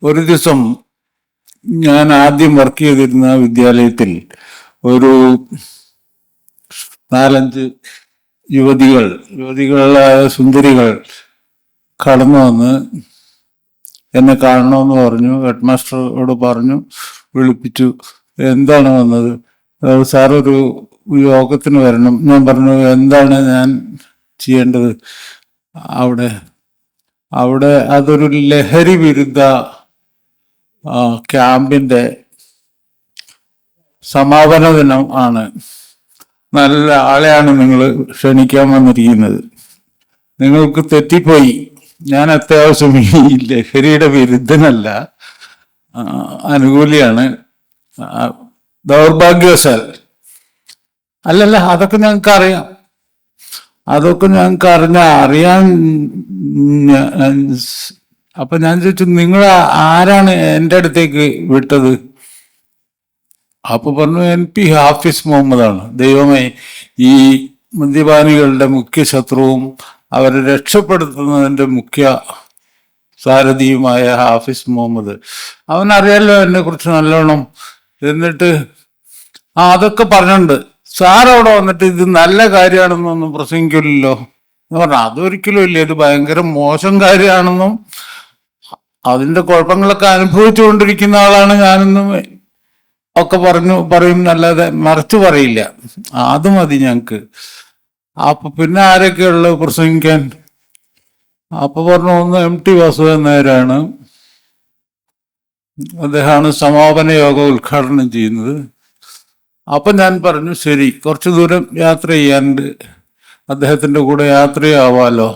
ഒരു ദിവസം ഞാൻ ആദ്യം വർക്ക് ചെയ്തിരുന്ന വിദ്യാലയത്തിൽ ഒരു 4-5 യുവതികളായ സുന്ദരികൾ കടന്നു വന്ന് എന്നെ കാണണമെന്ന് പറഞ്ഞു. ഹെഡ് മാസ്റ്ററോട് പറഞ്ഞു, വിളിപ്പിച്ചു. എന്താണ് വന്നത്? സാർ, ഒരു യോഗത്തിന് വരണം. ഞാൻ പറഞ്ഞു, എന്താണ് ഞാൻ ചെയ്യേണ്ടത്? അവിടെ അതൊരു ലഹരി വിരുദ്ധ ക്യാമ്പിന്റെ സമാപന ദിനം ആണ്. നല്ല ആളെയാണ് നിങ്ങൾ ക്ഷണിക്കാൻ വന്നിരിക്കുന്നത്. നിങ്ങൾക്ക് തെറ്റിപ്പോയി. ഞാൻ അത്യാവശ്യം ഈ ലഹരിയുടെ വിരുദ്ധനല്ല, അനുകൂലിയാണ്. ദൗർഭാഗ്യവശാൽ അല്ലല്ല, അതൊക്കെ ഞങ്ങൾക്ക് അറിയാൻ. അപ്പൊ ഞാൻ ചോദിച്ചു, നിങ്ങൾ ആരാണ് എൻ്റെ അടുത്തേക്ക് വിട്ടത്? അപ്പൊ പറഞ്ഞു, MP ഹാഫിസ് മുഹമ്മദാണ്. ദൈവമേ, ഈ മദ്യപാനികളുടെ മുഖ്യ ശത്രുവും അവരെ രക്ഷപ്പെടുത്തുന്നതിന്റെ മുഖ്യ സാരഥിയുമായ ഹാഫിസ് മുഹമ്മദ്, അവനറിയാലോ എന്നെ കുറിച്ച് നല്ലോണം. എന്നിട്ട് അതൊക്കെ പറഞ്ഞിട്ടുണ്ട്. സാർ അവിടെ വന്നിട്ട് ഇത് നല്ല കാര്യമാണെന്നൊന്നും പ്രസംഗിക്കില്ലല്ലോ എന്ന് പറഞ്ഞു. അതൊരിക്കലും ഇല്ല, ഇത് ഭയങ്കര മോശം കാര്യമാണെന്നും അതിന്റെ കുഴപ്പങ്ങളൊക്കെ അനുഭവിച്ചുകൊണ്ടിരിക്കുന്ന ആളാണ് ഞാനെന്നും ഒക്കെ പറയും, നല്ലത് മറച്ചു പറയില്ല. അത് മതി ഞങ്ങക്ക്. അപ്പൊ പിന്നെ ആരൊക്കെയുള്ള പ്രസംഗിക്കാൻ? അപ്പൊ പറഞ്ഞു, ഒന്ന് MT വാസുദേവൻ നായരാണ്. അദ്ദേഹമാണ് സമാപന യോഗം ഉദ്ഘാടനം ചെയ്യുന്നത്. അപ്പൊ ഞാൻ പറഞ്ഞു, ശരി, കുറച്ചു ദൂരം യാത്ര ചെയ്യാനുണ്ട്, അദ്ദേഹത്തിന്റെ കൂടെ യാത്രയാവാലോ,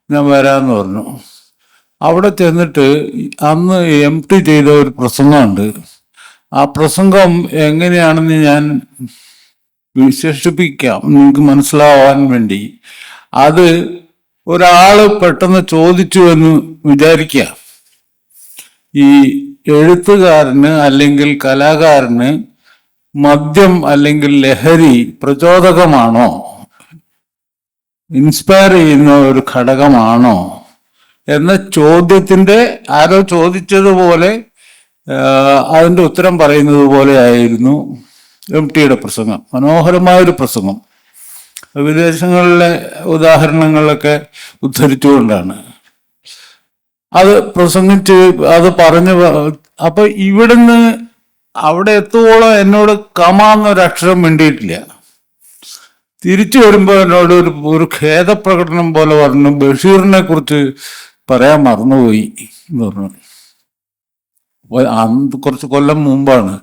ഞാൻ വരാന്ന് പറഞ്ഞു. അവിടെ ചെന്നിട്ട് അന്ന് MT ചെയ്ത ഒരു പ്രസംഗമുണ്ട്. ആ പ്രസംഗം എങ്ങനെയാണെന്ന് ഞാൻ വിശേഷിപ്പിക്കാം നിങ്ങൾക്ക് മനസ്സിലാവാൻ വേണ്ടി. അത് ഒരാള് പെട്ടെന്ന് ചോദിച്ചു എന്ന് വിചാരിക്കുക, ഈ എഴുത്തുകാരന് അല്ലെങ്കിൽ കലാകാരന് മദ്യം അല്ലെങ്കിൽ ലഹരി പ്രചോദകമാണോ, ഇൻസ്പയർ ചെയ്യുന്ന ഒരു ഘടകമാണോ എന്ന ചോദ്യത്തിന്റെ ആരോ ചോദിച്ചതുപോലെ അതിന്റെ ഉത്തരം പറയുന്നത് പോലെ ആയിരുന്നു MTയുടെ പ്രസംഗം. മനോഹരമായൊരു പ്രസംഗം, വിദേശങ്ങളിലെ ഉദാഹരണങ്ങളൊക്കെ ഉദ്ധരിച്ചുകൊണ്ടാണ് അത് പ്രസംഗിച്ച് അത് പറഞ്ഞു. അപ്പൊ ഇവിടുന്ന് അവിടെ എത്തുവോളം എന്നോട് കമാന്നൊരക്ഷരം വേണ്ടിയിട്ടില്ല. തിരിച്ചു വരുമ്പോ എന്നോട് ഒരു ഖേദപ്രകടനം പോലെ പറഞ്ഞു, ബഷീറിനെ കുറിച്ച് പറയാൻ മറന്നുപോയി എന്ന് പറഞ്ഞു. അന്ന് കുറച്ച് കൊല്ലം മുമ്പാണ്.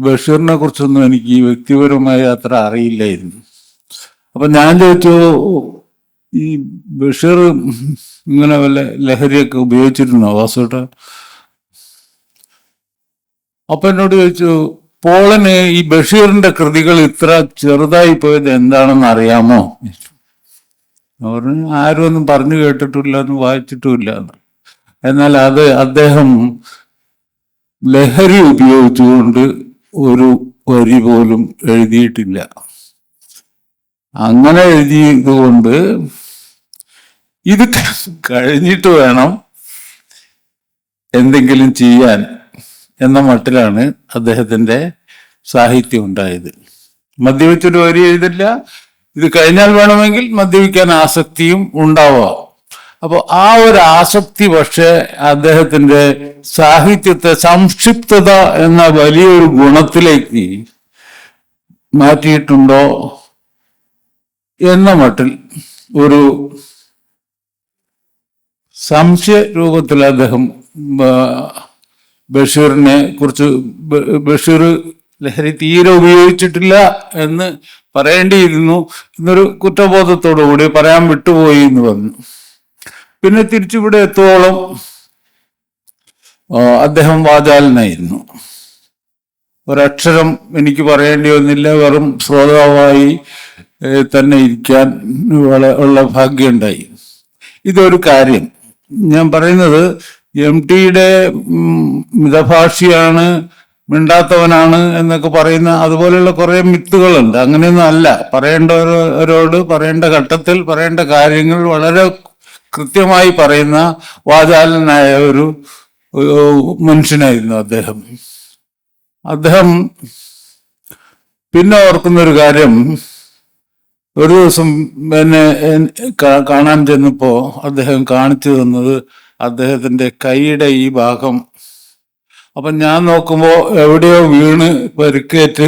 ബഷീറിനെ കുറിച്ചൊന്നും എനിക്ക് വ്യക്തിപരമായി അത്ര അറിയില്ലായിരുന്നു. അപ്പൊ ഞാൻ ചോദിച്ചു, ഈ ബഷീർ ഇങ്ങനെ വല്ല ലഹരിയൊക്കെ ഉപയോഗിച്ചിരുന്നോ വാസുട്ട? അപ്പൊ എന്നോട് ചോദിച്ചു, പോളന് ഈ ബഷീറിന്റെ കൃതികൾ ഇത്ര ചെറുതായി പോയത് എന്താണെന്ന് അറിയാമോ? പറഞ്ഞു, ആരും ഒന്നും പറഞ്ഞു കേട്ടിട്ടില്ല, ഒന്നും വായിച്ചിട്ടുമില്ല. എന്നാൽ അത് അദ്ദേഹം ലഹരി ഉപയോഗിച്ചുകൊണ്ട് ഒരു വരി പോലും എഴുതിയിട്ടില്ല. അങ്ങനെ എഴുതിയതുകൊണ്ട് ഇത് കഴിഞ്ഞിട്ട് വേണം എന്തെങ്കിലും ചെയ്യാൻ എന്ന മട്ടിലാണ് അദ്ദേഹത്തിന്റെ സാഹിത്യം ഉണ്ടായത്. മദ്യപിച്ചൊരു വരി എഴുതില്ല, ഇത് കഴിഞ്ഞാൽ വേണമെങ്കിൽ മദ്യപിക്കാൻ ആസക്തിയും ഉണ്ടാവാം. അപ്പൊ ആ ഒരു ആസക്തി പക്ഷെ അദ്ദേഹത്തിന്റെ സാഹിത്യത്തെ സംക്ഷിപ്തത എന്ന വലിയൊരു ഗുണത്തിലേക്ക് മാറ്റിയിട്ടുണ്ടോ എന്ന മട്ടിൽ ഒരു സംശയ രൂപത്തിൽ അദ്ദേഹം ബഷീറിനെ കുറിച്ച്, ബഷീർ ലഹരി തീരെ ഉപയോഗിച്ചിട്ടില്ല എന്ന് പറയേണ്ടിയിരുന്നു എന്നൊരു കുറ്റബോധത്തോടു കൂടി പറയാൻ വിട്ടുപോയി എന്ന് പറഞ്ഞു. പിന്നെ തിരിച്ചിവിടെ എത്തോളം അദ്ദേഹം വാചാലനായിരുന്നു. ഒരക്ഷരം എനിക്ക് പറയേണ്ടി വന്നില്ല, വെറും ശ്രോതാവായി തന്നെ ഇരിക്കാൻ ഉള്ള ഭാഗ്യമുണ്ടായി. ഇതൊരു കാര്യം. ഞാൻ പറയുന്നത്, MTയുടെ മിതഭാഷിയാണ്, മിണ്ടാത്തവനാണ് എന്നൊക്കെ പറയുന്ന അതുപോലെയുള്ള കുറെ മിത്തുകളുണ്ട്. അങ്ങനെയൊന്നും അല്ല. പറയേണ്ടവരോട് പറയേണ്ട ഘട്ടത്തിൽ പറയേണ്ട കാര്യങ്ങൾ വളരെ കൃത്യമായി പറയുന്ന വാചാലനായ ഒരു മനുഷ്യനായിരുന്നു അദ്ദേഹം. അദ്ദേഹം പിന്നെ ഓർക്കുന്നൊരു കാര്യം, ഒരു ദിവസം എന്നെ കാണാൻ ചെന്നപ്പോ അദ്ദേഹം കാണിച്ചു തന്നത് അദ്ദേഹത്തിന്റെ കൈയുടെ ഈ ഭാഗം. അപ്പൊ ഞാൻ നോക്കുമ്പോ എവിടെയോ വീണ് പരിക്കേറ്റ്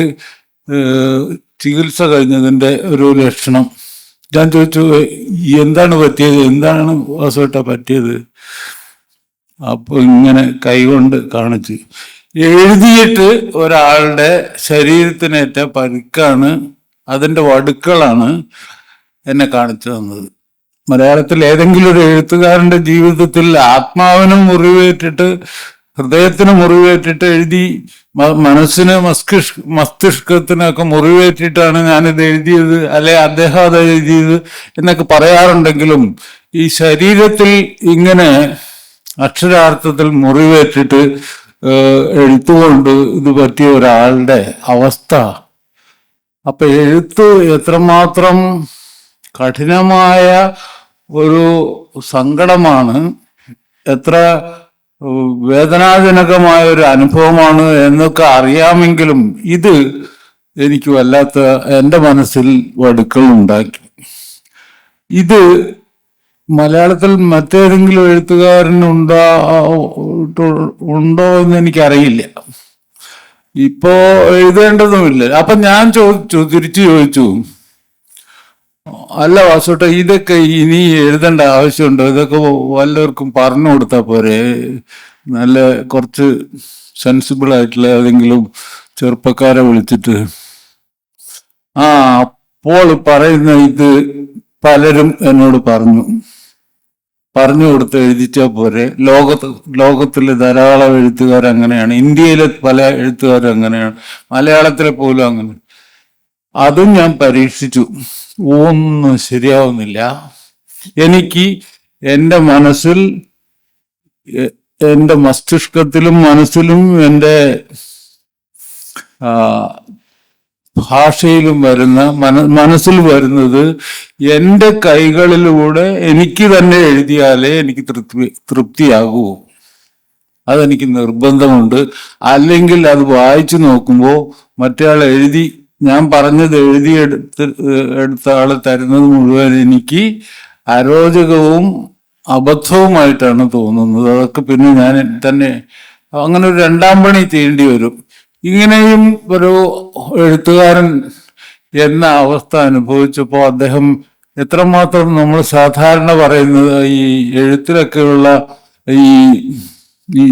ചികിത്സ കഴിഞ്ഞതിന്റെ ഒരു ലക്ഷണം. ഞാൻ ചോദിച്ചു, എന്താണ് പറ്റിയത്, എന്താണ് വാസുവേട്ട പറ്റിയത്? അപ്പൊ ഇങ്ങനെ കൈകൊണ്ട് കാണിച്ചു. എഴുതിയിട്ട് ഒരാളുടെ ശരീരത്തിനേറ്റ പരിക്കാണ്, അതിന്റെ വടുക്കളാണ് എന്നെ കാണിച്ചു തന്നത്. മലയാളത്തിൽ ഏതെങ്കിലും ഒരു എഴുത്തുകാരന്റെ ജീവിതത്തിൽ ആത്മാവിനും മുറിവേറ്റിട്ട് ഹൃദയത്തിന് മുറിവേറ്റിട്ട് എഴുതി, മനസ്സിന് മസ്തിഷ്കത്തിനൊക്കെ മുറിവേറ്റിട്ടാണ് ഞാനിത് എഴുതിയത്, അല്ലെ അദ്ദേഹം അത് എഴുതിയത് എന്നൊക്കെ പറയാറുണ്ടെങ്കിലും ഈ ശരീരത്തിൽ ഇങ്ങനെ അക്ഷരാർത്ഥത്തിൽ മുറിവേറ്റിട്ട് എഴുത്തുകൊണ്ട് ഇത് പറ്റിയ ഒരാളുടെ അവസ്ഥ, അപ്പൊ എഴുത്ത് എത്രമാത്രം കഠിനമായ ഒരു സങ്കടമാണ്, എത്ര വേദനാജനകമായ ഒരു അനുഭവമാണ് എന്നൊക്കെ അറിയാമെങ്കിലും ഇത് എനിക്ക് വല്ലാത്ത എൻ്റെ മനസ്സിൽ വടുക്കൾ ഉണ്ടാക്കി. ഇത് മലയാളത്തിൽ മറ്റേതെങ്കിലും ഉണ്ടോ എന്ന് എനിക്കറിയില്ല. ഇപ്പോ എഴുതേണ്ടതുമില്ല. അപ്പൊ ഞാൻ തിരിച്ചു ചോദിച്ചു, അല്ല വാസുട്ട, ഇതൊക്കെ ഇനി എഴുതേണ്ട ആവശ്യമുണ്ടോ? ഇതൊക്കെ വല്ലവർക്കും പറഞ്ഞു കൊടുത്താൽ പോരെ? നല്ല കുറച്ച് സെൻസിബിൾ ആയിട്ടുള്ള ഏതെങ്കിലും ചെറുപ്പക്കാരെ വിളിച്ചിട്ട്. അപ്പോൾ പറയുന്ന ഇത് പലരും എന്നോട് പറഞ്ഞു കൊടുത്ത് എഴുതിച്ചാൽ പോരെ? ലോകത്തിലെ ധാരാളം എഴുത്തുകാർ അങ്ങനെയാണ്, ഇന്ത്യയിലെ പല എഴുത്തുകാരും അങ്ങനെയാണ്, മലയാളത്തിലെ പോലും അങ്ങനെ. അതും ഞാൻ പരീക്ഷിച്ചു, ഒന്നും ശരിയാവുന്നില്ല. എനിക്ക് എൻ്റെ മനസ്സിൽ, എൻ്റെ മസ്തിഷ്കത്തിലും മനസ്സിലും എൻ്റെ ഭാഷയിലും വരുന്ന മനസ്സിൽ വരുന്നത് എൻ്റെ കൈകളിലൂടെ എനിക്ക് തന്നെ എഴുതിയാലേ എനിക്ക് തൃപ്തിയാകൂ. അതെനിക്ക് നിർബന്ധമുണ്ട്. അല്ലെങ്കിൽ അത് വായിച്ചു നോക്കുമ്പോൾ മറ്റേയാൾ ഞാൻ പറഞ്ഞത് എടുത്ത ആള് തരുന്നത് മുഴുവൻ എനിക്ക് അരോചകവും അബദ്ധവുമായിട്ടാണ് തോന്നുന്നത്. അതൊക്കെ പിന്നെ ഞാൻ തന്നെ അങ്ങനെ ഒരു രണ്ടാം പണി ചെയ്യേണ്ടി വരും. ഇങ്ങനെയും ഒരു എഴുത്തുകാരൻ എന്ന അവസ്ഥ അനുഭവിച്ചപ്പോൾ അദ്ദേഹം എത്രമാത്രം നമ്മൾ സാധാരണ പറയുന്നത് ഈ എഴുത്തിലൊക്കെയുള്ള ഈ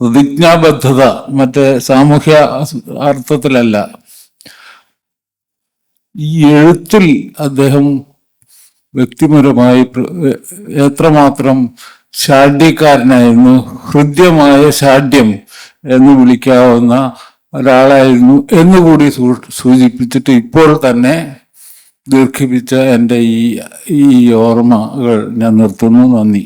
പ്രതിജ്ഞാബദ്ധത, മറ്റേ സാമൂഹ്യ അർത്ഥത്തിലല്ല, ഈ എഴുത്തിൽ അദ്ദേഹം വ്യക്തിപരമായി എത്രമാത്രം ഷാഢ്യക്കാരനായിരുന്നു, ഹൃദ്യമായ ഷാഢ്യം എന്ന് വിളിക്കാവുന്ന ഒരാളായിരുന്നു എന്നുകൂടി സൂചിപ്പിച്ചിട്ട് ഇപ്പോൾ തന്നെ ദീർഘിപ്പിച്ച എൻ്റെ ഈ ഓർമ്മകൾ ഞാൻ നിർത്തുന്നു. നന്ദി.